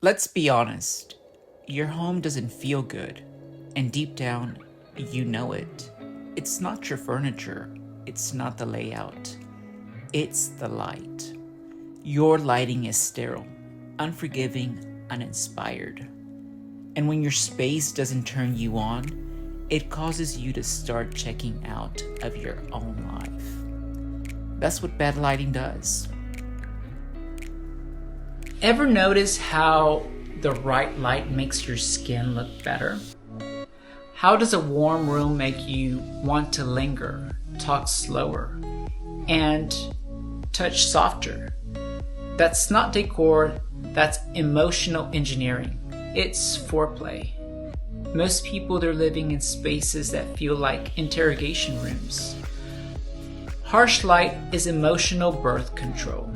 Let's be honest, your home doesn't feel good, and deep down, you know it. It's not your furniture, it's not the layout, it's the light. Your lighting is sterile, unforgiving, uninspired. And when your space doesn't turn you on, it causes you to start checking out of your own life. That's what bad lighting does. Ever notice how the right light makes your skin look better? How does a warm room make you want to linger, talk slower, and touch softer? That's not decor, that's emotional engineering. It's foreplay. Most people, they're living in spaces that feel like interrogation rooms. Harsh light is emotional birth control.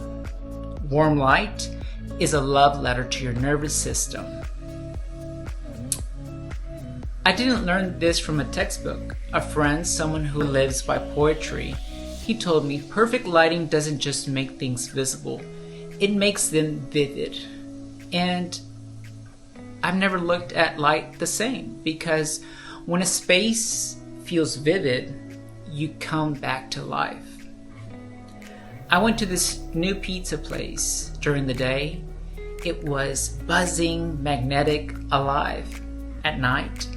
Warm light is a love letter to your nervous system. I didn't learn this from a textbook. A friend, someone who lives by poetry, he told me perfect lighting doesn't just make things visible, it makes them vivid. And I've never looked at light the same, because when a space feels vivid, you come back to life. I went to this new pizza place during the day. It was buzzing, magnetic, alive. At night,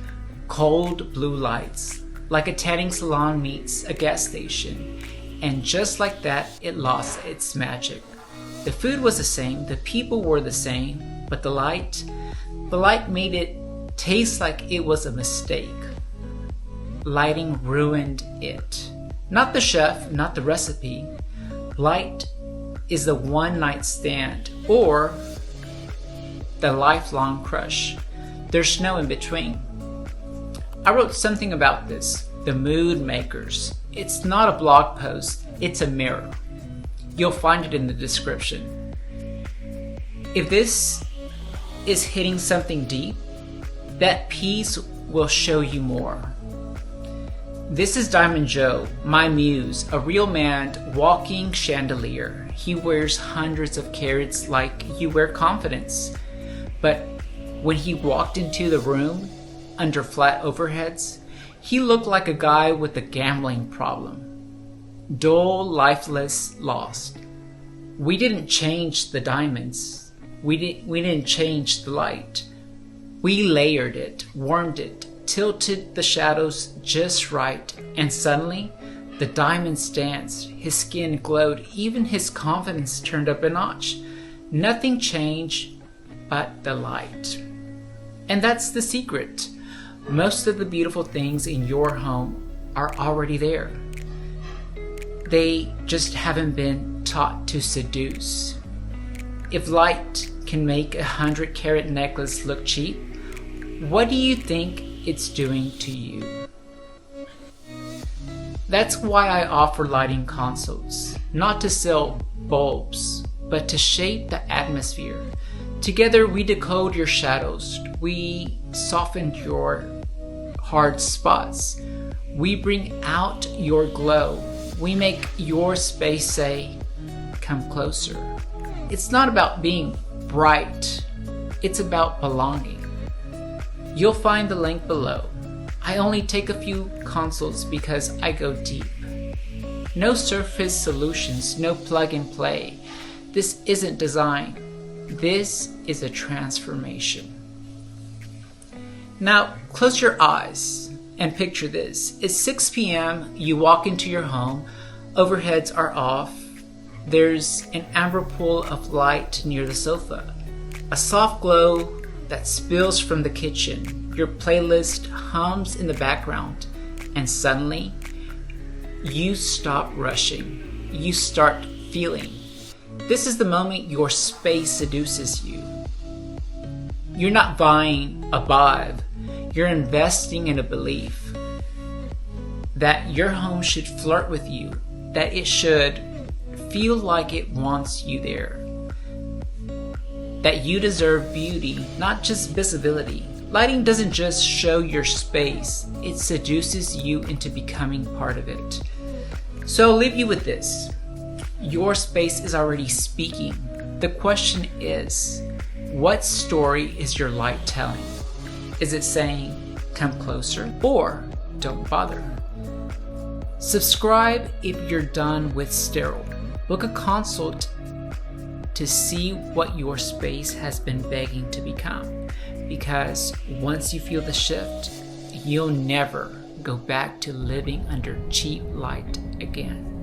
cold blue lights, like a tanning salon meets a gas station. And just like that, it lost its magic. The food was the same, the people were the same, but the light made it taste like it was a mistake. Lighting ruined it. Not the chef, not the recipe. Light is the one night stand or the lifelong crush. There's no in between. I wrote something about this, the mood makers. It's not a blog post, it's a mirror. You'll find it in the description. If this is hitting something deep, that piece will show you more. This is Diamond Joe, my muse, a real man walking chandelier. He wears hundreds of carats like you wear confidence. But when he walked into the room under flat overheads, he looked like a guy with a gambling problem. Dull, lifeless, lost. We didn't change the diamonds. We didn't change the light. We layered it, warmed it, tilted the shadows just right, and suddenly the diamonds danced. His skin glowed, even his confidence turned up a notch. Nothing changed but the light. And that's the secret. Most of the beautiful things in your home are already there. They just haven't been taught to seduce. If light can make 100-carat necklace look cheap, what do you think it's doing to you? That's why I offer lighting consults, not to sell bulbs, but to shape the atmosphere. Together we decode your shadows, we soften your hard spots, we bring out your glow, we make your space say, come closer. It's not about being bright, it's about belonging. You'll find the link below. I only take a few consults because I go deep. No surface solutions, no plug and play. This isn't design. This is a transformation. Now, close your eyes and picture this. It's 6 p.m., you walk into your home, overheads are off, there's an amber pool of light near the sofa, a soft glow that spills from the kitchen, your playlist hums in the background, and suddenly, you stop rushing, you start feeling. This is the moment your space seduces you. You're not buying a vibe, you're investing in a belief that your home should flirt with you, that it should feel like it wants you there, that you deserve beauty, not just visibility. Lighting doesn't just show your space, it seduces you into becoming part of it. So I'll leave you with this. Your space is already speaking. The question is, What story is your light telling? Is it saying, come closer, or don't bother? Subscribe if you're done with sterile. Book a consult to see what your space has been begging to become. Because once you feel the shift, you'll never go back to living under cheap light again.